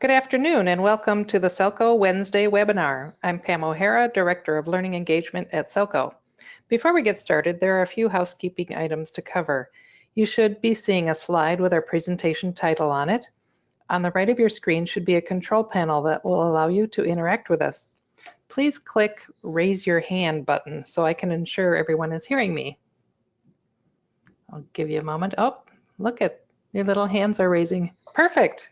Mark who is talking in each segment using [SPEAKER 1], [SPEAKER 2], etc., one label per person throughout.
[SPEAKER 1] Good afternoon and welcome to the SELCO Wednesday webinar. I'm Pam O'Hara, Director of Learning Engagement at SELCO. Before we get started, there are a few housekeeping items to cover. You should be seeing a slide with our presentation title on it. On the right of your screen should be a control panel that will allow you to interact with us. Please click Raise Your Hand button so I can ensure everyone is hearing me. I'll give you a moment. Oh, look at your little hands are raising. Perfect.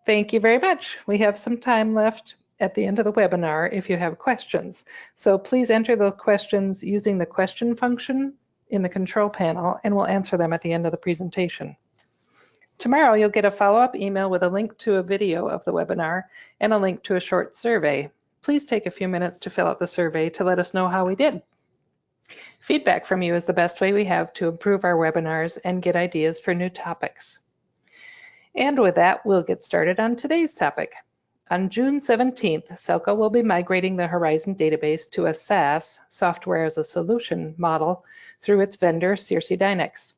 [SPEAKER 1] Thank you very much. We have some time left at the end of the webinar if you have questions. So please enter the questions using the question function in the control panel and we'll answer them at the end of the presentation. Tomorrow you'll get a follow-up email with a link to a video of the webinar and a link to a short survey. Please take a few minutes to fill out the survey to let us know how we did. Feedback from you is the best way we have to improve our webinars and get ideas for new topics. And with that, we'll get started on today's topic. On June 17th, SELCO will be migrating the Horizon database to a SaaS, software as a solution model through its vendor, SirsiDynix.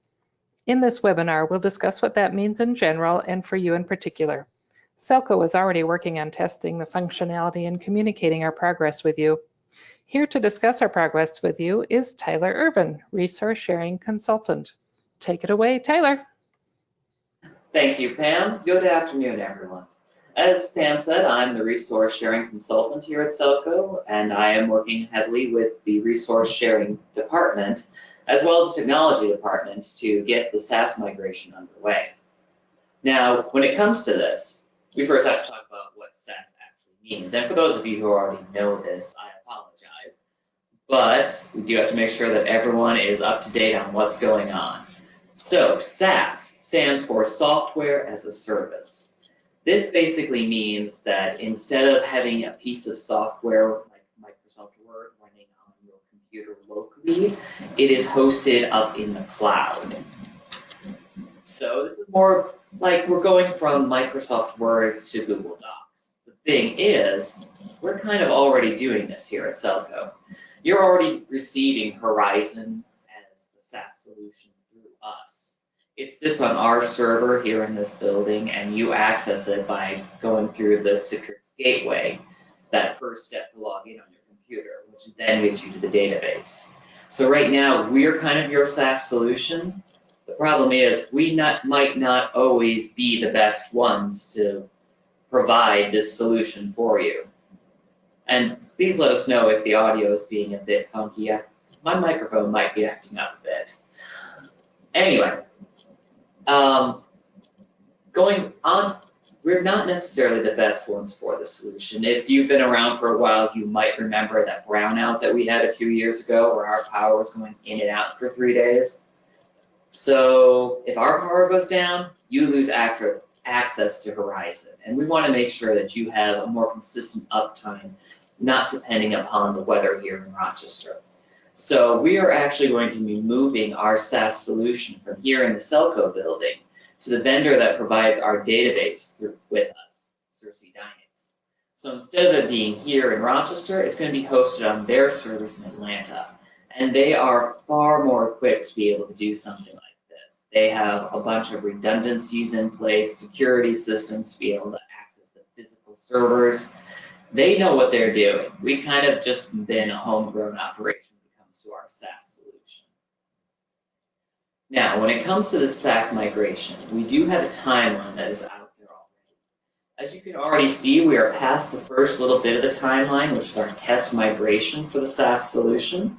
[SPEAKER 1] In this webinar, we'll discuss what that means in general and for you in particular. SELCO is already working on testing the functionality and communicating our progress with you. Here to discuss our progress with you is Tyler Irvin, Resource Sharing Consultant. Take it away, Tyler.
[SPEAKER 2] Thank you, Pam. Good afternoon, everyone. As Pam said, I'm the Resource Sharing Consultant here at SELCO, and I am working heavily with the Resource Sharing Department, as well as the Technology Department, to get the SaaS migration underway. Now, when it comes to this, we first have to talk about what SaaS actually means. And for those of you who already know this, I apologize, but we do have to make sure that everyone is up to date on what's going on. So, SaaS stands for Software as a Service. This basically means that instead of having a piece of software like Microsoft Word running on your computer locally, it is hosted up in the cloud. So this is more like we're going from Microsoft Word to Google Docs. The thing is, we're kind of already doing this here at SELCO. You're already receiving Horizon as a SaaS solution through us. It sits on our server here in this building, and you access it by going through the Citrix gateway, that first step to log in on your computer, which then gets you to the database. So right now, we're kind of your SaaS solution. The problem is we might not always be the best ones to provide this solution for you. And please let us know if the audio is being a bit funky. My microphone might be acting up a bit. Anyway. Going on, we're not necessarily the best ones for the solution. If you've been around for a while, you might remember that brownout that we had a few years ago where our power was going in and out for 3 days. So if our power goes down, you lose access to Horizon. And we want to make sure that you have a more consistent uptime, not depending upon the weather here in Rochester. So we are actually going to be moving our SaaS solution from here in the SELCO building to the vendor that provides our database with us, SirsiDynix. So instead of it being here in Rochester, it's going to be hosted on their servers in Atlanta. And they are far more equipped to be able to do something like this. They have a bunch of redundancies in place, security systems to be able to access the physical servers. They know what they're doing. We kind of just been a homegrown operation when it comes to our SaaS solution. Now, when it comes to the SaaS migration, we do have a timeline that is out there already. As you can already see, we are past the first little bit of the timeline, which is our test migration for the SaaS solution.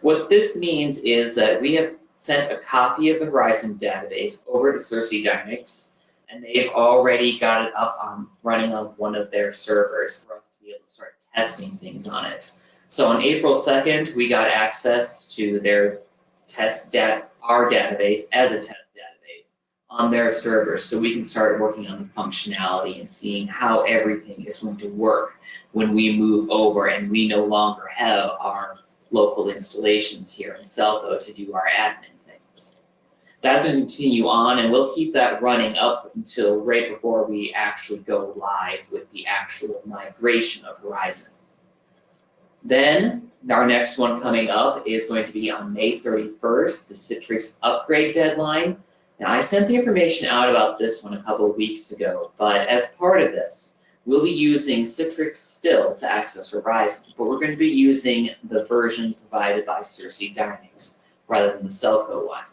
[SPEAKER 2] What this means is that we have sent a copy of the Horizon database over to SirsiDynix, and they've already got it up running on one of their servers for us to be able to start testing things on it. So on April 2nd, we got access to their our database as a test database on their servers, so we can start working on the functionality and seeing how everything is going to work when we move over and we no longer have our local installations here in SELCO to do our admin things. That's going to continue on, and we'll keep that running up until right before we actually go live with the actual migration of Horizon. Then our next one coming up is going to be on May 31st, the Citrix Upgrade deadline. Now, I sent the information out about this one a couple of weeks ago, but as part of this, we'll be using Citrix still to access Horizon, but we're going to be using the version provided by SirsiDynix rather than the SELCO one.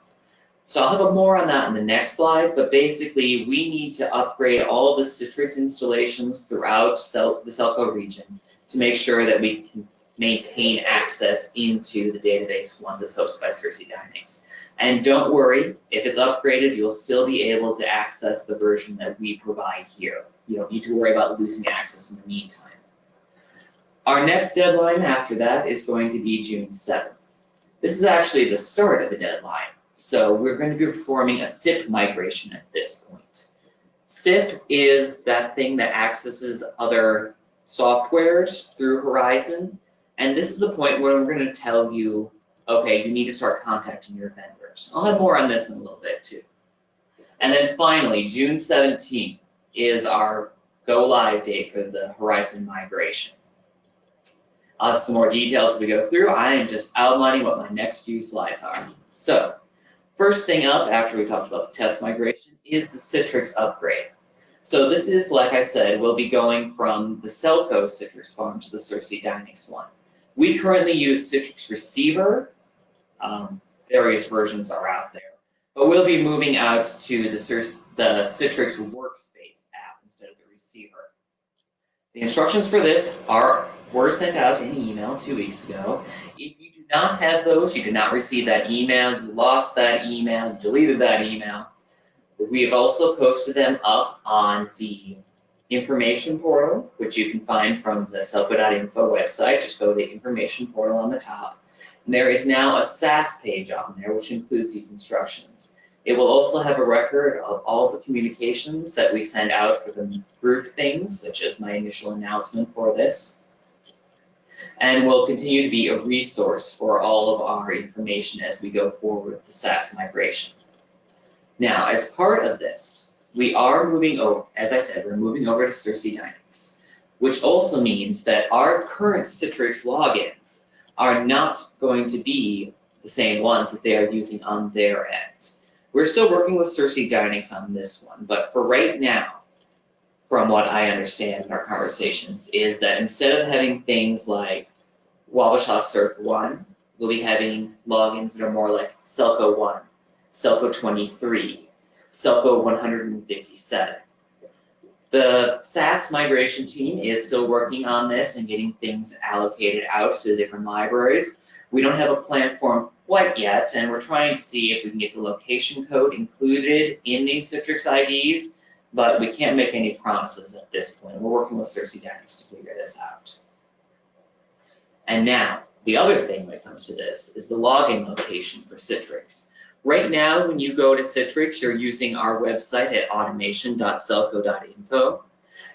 [SPEAKER 2] So I'll have more on that in the next slide, but basically we need to upgrade all the Citrix installations throughout the SELCO region to make sure that we can maintain access into the database once it's hosted by SirsiDynix. And don't worry, if it's upgraded, you'll still be able to access the version that we provide here. You don't need to worry about losing access in the meantime. Our next deadline after that is going to be June 7th. This is actually the start of the deadline. So we're going to be performing a SIP migration at this point. SIP is that thing that accesses other softwares through Horizon. And this is the point where we're going to tell you, okay, you need to start contacting your vendors. I'll have more on this in a little bit too. And then finally, June 17th is our go live date for the Horizon migration. I'll have some more details as we go through. I am just outlining what my next few slides are. So, first thing up after we talked about the test migration is the Citrix Upgrade. So this is, like I said, we'll be going from the SELCO Citrix farm to the SirsiDynix one. We currently use Citrix Receiver. Various versions are out there. But we'll be moving out to the Citrix Workspace app instead of the Receiver. The instructions for this were sent out in an email 2 weeks ago. If you do not have those, you did not receive that email, you lost that email, you deleted that email, we have also posted them up on the information portal, which you can find from the SELCO.info website. Just go to the information portal on the top. And there is now a SaaS page on there, which includes these instructions. It will also have a record of all the communications that we send out for the group things, such as my initial announcement for this. And will continue to be a resource for all of our information as we go forward with the SaaS migration. Now, as part of this, we are moving over, as I said, we're moving over to SirsiDynix, which also means that our current Citrix logins are not going to be the same ones that they are using on their end. We're still working with SirsiDynix on this one, but for right now, from what I understand in our conversations, is that instead of having things like Wabasha Circ 1, we'll be having logins that are more like SELCO 1, SELCO 23, SELCO 157. The SaaS migration team is still working on this and getting things allocated out to the different libraries. We don't have a plan for them quite yet, and we're trying to see if we can get the location code included in these Citrix IDs, but we can't make any promises at this point. We're working with SirsiDynix to figure this out. And now, the other thing when it comes to this is the login location for Citrix. Right now, when you go to Citrix, you're using our website at automation.selco.info.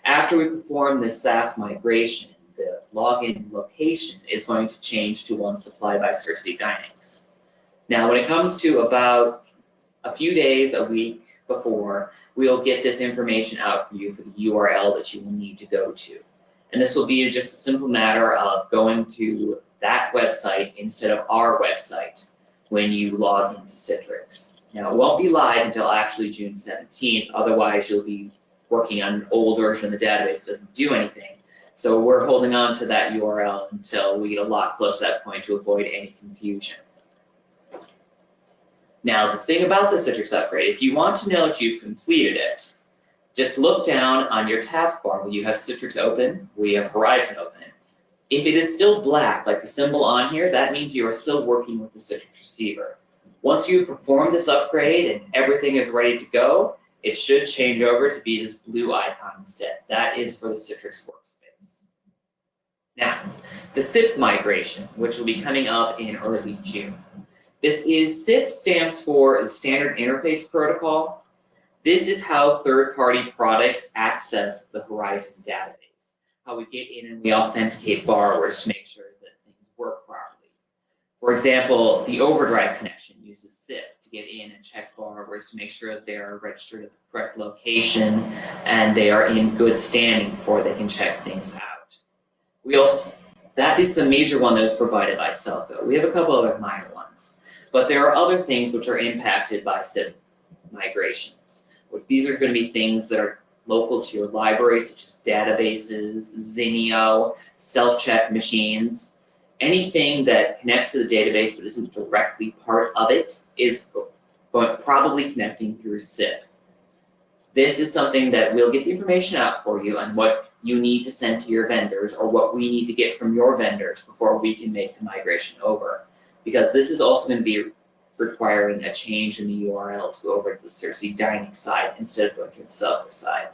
[SPEAKER 2] After we perform this SaaS migration, the login location is going to change to one supplied by SirsiDynix. Now, when it comes to about a few days, a week before, we'll get this information out for you for the URL that you will need to go to. And this will be just a simple matter of going to that website instead of our website when you log into Citrix. Now, it won't be live until actually June 17th, otherwise you'll be working on an old version of the database that doesn't do anything. So we're holding on to that URL until we get a lot closer to that point to avoid any confusion. Now, the thing about the Citrix Upgrade, if you want to know that you've completed it, just look down on your taskbar where you have Citrix open, where you have Horizon open. If it is still black, like the symbol on here, that means you are still working with the Citrix receiver. Once you perform this upgrade and everything is ready to go, it should change over to be this blue icon instead. That is for the Citrix workspace. Now, the SIP migration, which will be coming up in early June. SIP stands for the Standard Interface Protocol. This is how third-party products access the Horizon database. How we get in and we authenticate borrowers to make sure that things work properly. For example, the Overdrive connection uses SIP to get in and check borrowers to make sure that they are registered at the correct location and they are in good standing before they can check things out. That is the major one that is provided by SELCO. We have a couple other minor ones, but there are other things which are impacted by SIP migrations. These are going to be things that are local to your library, such as databases, Zinio, self-check machines. Anything that connects to the database but isn't directly part of it is probably connecting through SIP. This is something that will get the information out for you on what you need to send to your vendors or what we need to get from your vendors before we can make the migration over. Because this is also going to be requiring a change in the URL to go over to the SirsiDynix side instead of going to the SELCO side.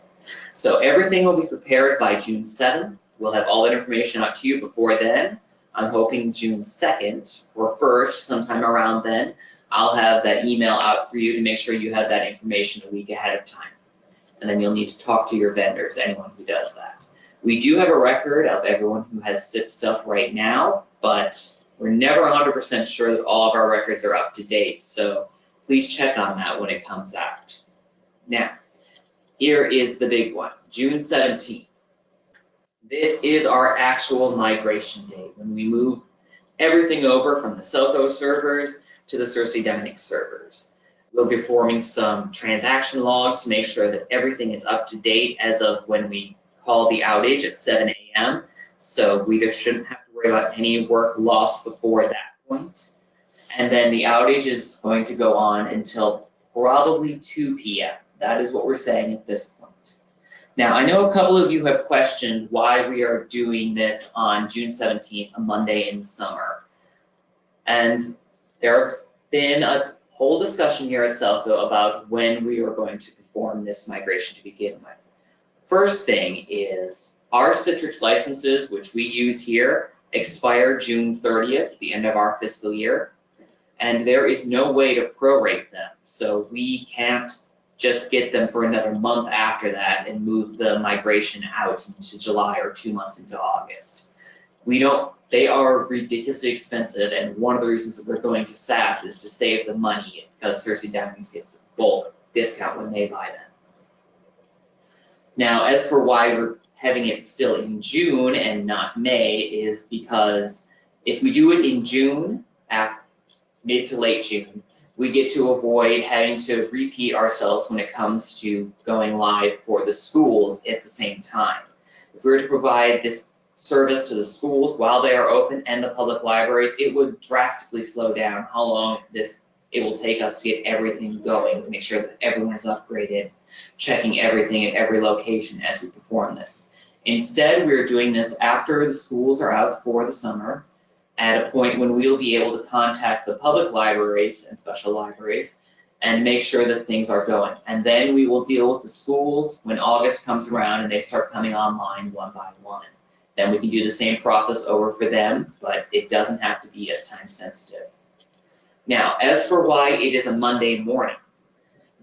[SPEAKER 2] So everything will be prepared by June 7th. We'll have all that information out to you before then. I'm hoping June 2nd or 1st, sometime around then, I'll have that email out for you to make sure you have that information a week ahead of time. And then you'll need to talk to your vendors, anyone who does that. We do have a record of everyone who has SIP stuff right now, but we're never 100% sure that all of our records are up to date, so please check on that when it comes out. Now, here is the big one, June 17th. This is our actual migration date when we move everything over from the SELCO servers to the SirsiDynix servers. We'll be forming some transaction logs to make sure that everything is up to date as of when we call the outage at 7 a.m. So we just shouldn't have to worry about any work lost before that point. And then the outage is going to go on until probably 2 p.m. That is what we're saying at this point. Now, I know a couple of you have questioned why we are doing this on June 17th, a Monday in summer. And there have been a whole discussion here at SELCO about when we are going to perform this migration to begin with. First thing is our Citrix licenses, which we use here, expire June 30th, the end of our fiscal year, and there is no way to prorate them. So we can't just get them for another month after that and move the migration out into July or 2 months into August. They are ridiculously expensive, and one of the reasons that we're going to SaaS is to save the money because SirsiDynix gets a bulk discount when they buy them. Now, as for why we're having it still in June and not May is because if we do it in June, mid to late June, we get to avoid having to repeat ourselves when it comes to going live for the schools at the same time. If we were to provide this service to the schools while they are open and the public libraries, it would drastically slow down how long it will take us to get everything going, to make sure that everyone is upgraded, checking everything at every location as we perform this. Instead, we're doing this after the schools are out for the summer, at a point when we'll be able to contact the public libraries and special libraries and make sure that things are going. And then we will deal with the schools when August comes around and they start coming online one by one. Then we can do the same process over for them, but it doesn't have to be as time sensitive. Now, as for why it is a Monday morning,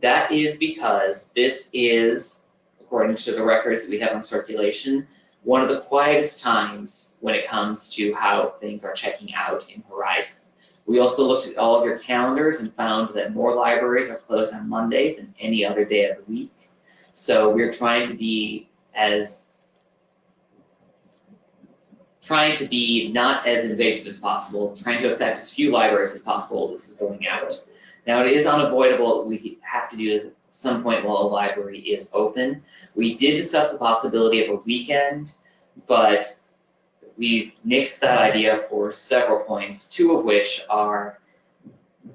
[SPEAKER 2] that is because this is, according to the records that we have on circulation, one of the quietest times when it comes to how things are checking out in Horizon. We also looked at all of your calendars and found that more libraries are closed on Mondays than any other day of the week. So we're trying to be not as invasive as possible, trying to affect as few libraries as possible. This is going out. Now, it is unavoidable. We have to do this at some point while a library is open. We did discuss the possibility of a weekend, but we nixed that idea for several points, two of which are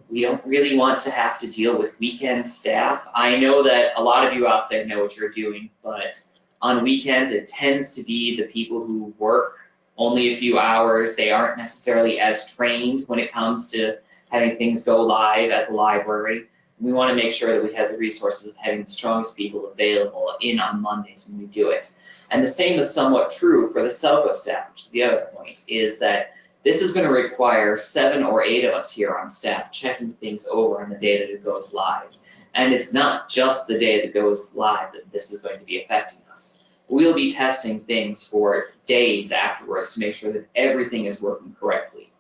[SPEAKER 2] we don't really want to have to deal with weekend staff. I know that a lot of you out there know what you're doing, but on weekends, it tends to be the people who work only a few hours. They aren't necessarily as trained when it comes to having things go live at the library. We want to make sure that we have the resources of having the strongest people available in on Mondays when we do it. And the same is somewhat true for the SELCO staff, which is the other point, is that this is going to require 7 or 8 of us here on staff checking things over on the day that it goes live. And it's not just the day that goes live that this is going to be affecting us. We'll be testing things for days afterwards to make sure that everything is working correctly.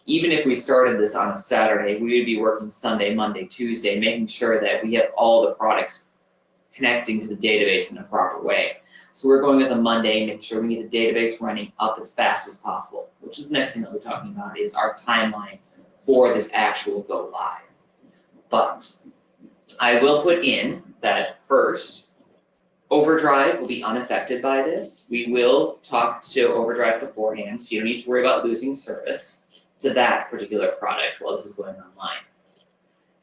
[SPEAKER 2] Even if we started this on a Saturday, we would be working Sunday, Monday, Tuesday, making sure that we have all the products connecting to the database in a proper way. So we're going with a Monday, making sure we get the database running up as fast as possible, which is the next thing that we're talking about is our timeline for this actual go live. But I will put in that first, Overdrive will be unaffected by this. We will talk to Overdrive beforehand, so you don't need to worry about losing service to that particular product while this is going online.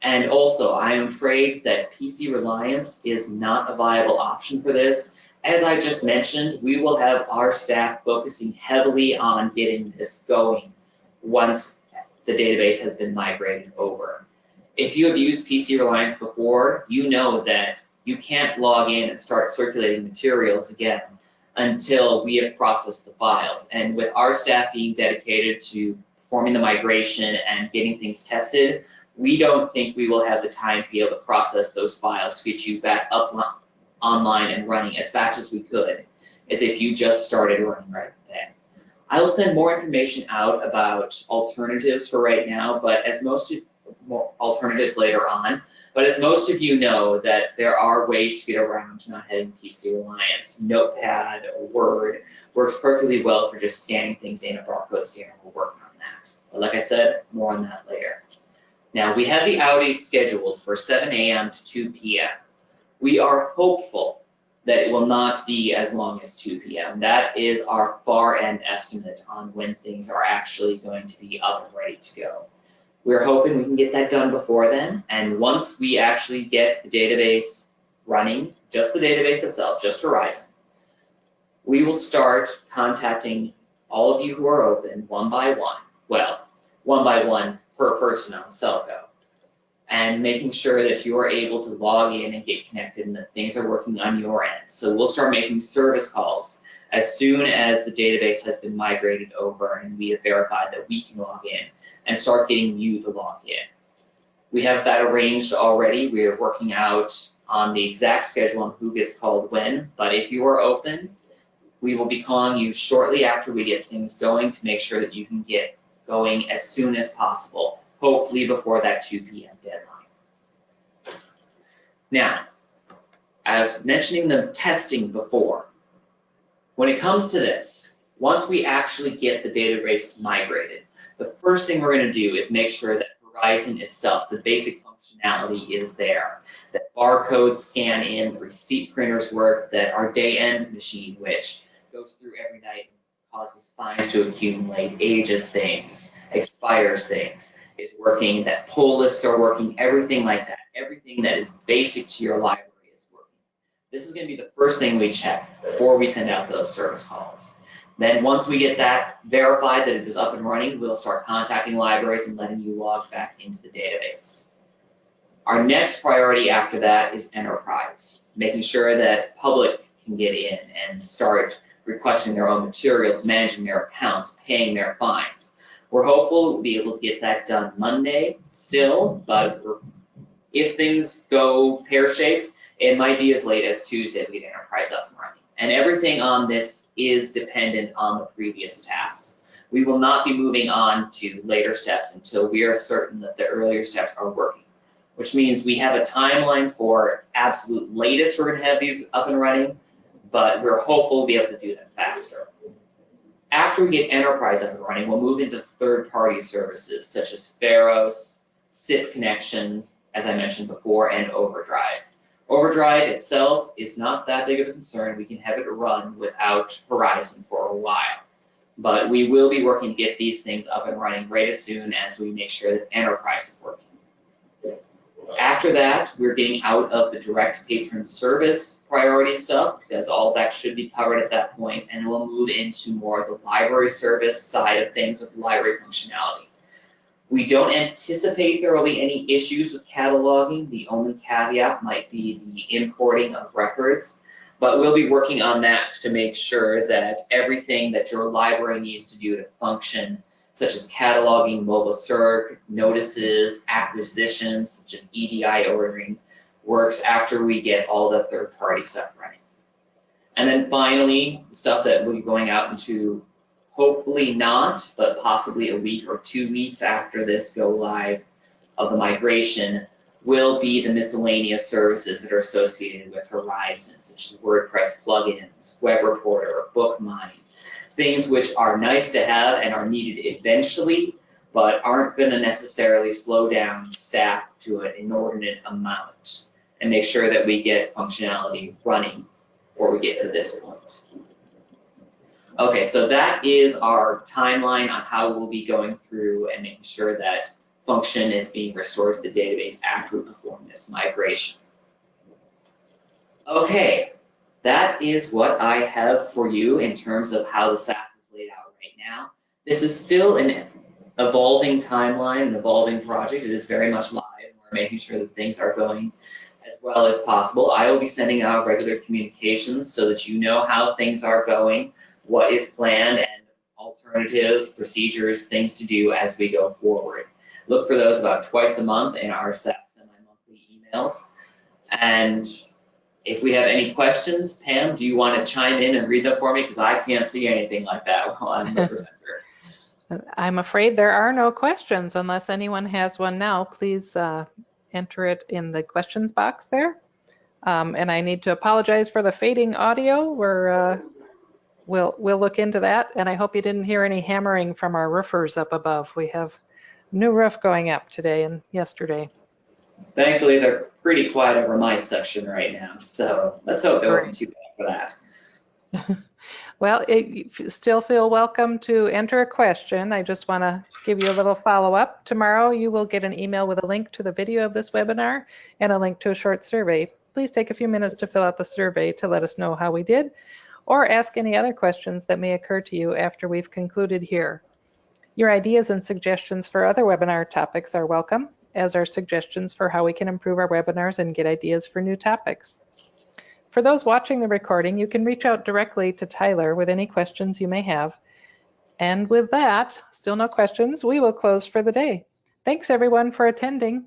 [SPEAKER 2] And also, I am afraid that PC Reliance is not a viable option for this. As I just mentioned, we will have our staff focusing heavily on getting this going once the database has been migrated over. If you have used PC Reliance before, you know that you can't log in and start circulating materials again until we have processed the files. And with our staff being dedicated to performing the migration and getting things tested, we don't think we will have the time to be able to process those files to get you back up online and running as fast as we could, as if you just started running right then. I will send more information out about alternatives for right now, but as most of alternatives later on. But as most of you know, that there are ways to get around not having PC Reliance. Notepad or Word works perfectly well for just scanning things in a barcode scanner. We're working on that. But like I said, more on that later. Now, we have the outage scheduled for 7 a.m. to 2 p.m. We are hopeful that it will not be as long as 2 p.m. That is our far end estimate on when things are actually going to be up and ready to go. We're hoping we can get that done before then, and once we actually get the database running, just the database itself, just Horizon, we will start contacting all of you who are open one by one, well, one by one per person on SELCO, and making sure that you are able to log in and get connected and that things are working on your end. So we'll start making service calls as soon as the database has been migrated over and we have verified that we can log in, and start getting you to log in. We have that arranged already. We are working out on the exact schedule on who gets called when, but if you are open, we will be calling you shortly after we get things going to make sure that you can get going as soon as possible, hopefully before that 2 p.m. deadline. Now, as mentioning the testing before, when it comes to this, once we actually get the database migrated, the first thing we're going to do is make sure that Horizon itself, the basic functionality is there, that barcodes scan in, the receipt printers work, that our day-end machine, which goes through every night and causes fines to accumulate, ages things, expires things, is working, that pull lists are working, everything like that, everything that is basic to your library is working. This is going to be the first thing we check before we send out those service calls. Then once we get that verified that it is up and running, we'll start contacting libraries and letting you log back into the database. Our next priority after that is enterprise, making sure that public can get in and start requesting their own materials, managing their accounts, paying their fines. We're hopeful we'll be able to get that done Monday still, but if things go pear-shaped, it might be as late as Tuesday to get enterprise up and running. And everything on this is dependent on the previous tasks. We will not be moving on to later steps until we are certain that the earlier steps are working, which means we have a timeline for absolute latest we're going to have these up and running, but we're hopeful we'll be able to do them faster. After we get enterprise up and running, we'll move into third-party services such as Pharos, SIP connections, as I mentioned before, and Overdrive. Overdrive itself is not that big of a concern. We can have it run without Horizon for a while. But we will be working to get these things up and running right as soon as we make sure that enterprise is working. After that, we're getting out of the direct patron service priority stuff because all of that should be covered at that point, and we'll move into more of the library service side of things with library functionality. We don't anticipate there will be any issues with cataloging. The only caveat might be the importing of records, but we'll be working on that to make sure that everything that your library needs to do to function, such as cataloging, mobile search, notices, acquisitions, such as EDI ordering, works after we get all the third-party stuff running. And then finally, the stuff that will be going out into hopefully not, but possibly a week or 2 weeks after this go live of the migration, will be the miscellaneous services that are associated with Horizon, such as WordPress plugins, web reporter, book mining, things which are nice to have and are needed eventually, but aren't going to necessarily slow down staff to an inordinate amount and make sure that we get functionality running before we get to this point. Okay, so that is our timeline on how we'll be going through and making sure that function is being restored to the database after we perform this migration. Okay, that is what I have for you in terms of how the SaaS is laid out right now. This is still an evolving timeline, an evolving project. It is very much live, and we're making sure that things are going as well as possible. I will be sending out regular communications so that you know how things are going, what is planned, and alternatives, procedures, things to do as we go forward. Look for those about twice a month in our SaaS semi-monthly emails. And if we have any questions, Pam, do you want to chime in and read them for me? Because I can't see anything like that while I'm the presenter.
[SPEAKER 1] I'm afraid there are no questions unless anyone has one now. Please enter it in the questions box there. And I need to apologize for the fading audio. We'll look into that. And I hope you didn't hear any hammering from our roofers up above. We have new roof going up today and yesterday.
[SPEAKER 2] Thankfully, they're pretty quiet over my section right now, so let's hope there wasn't too bad for that.
[SPEAKER 1] Well, you still feel welcome to enter a question. I just want to give you a little follow-up. Tomorrow, you will get an email with a link to the video of this webinar and a link to a short survey. Please take a few minutes to fill out the survey to let us know how we did, or ask any other questions that may occur to you after we've concluded here. Your ideas and suggestions for other webinar topics are welcome, as are suggestions for how we can improve our webinars and get ideas for new topics. For those watching the recording, you can reach out directly to Tyler with any questions you may have. And with that, still no questions, we will close for the day. Thanks everyone for attending.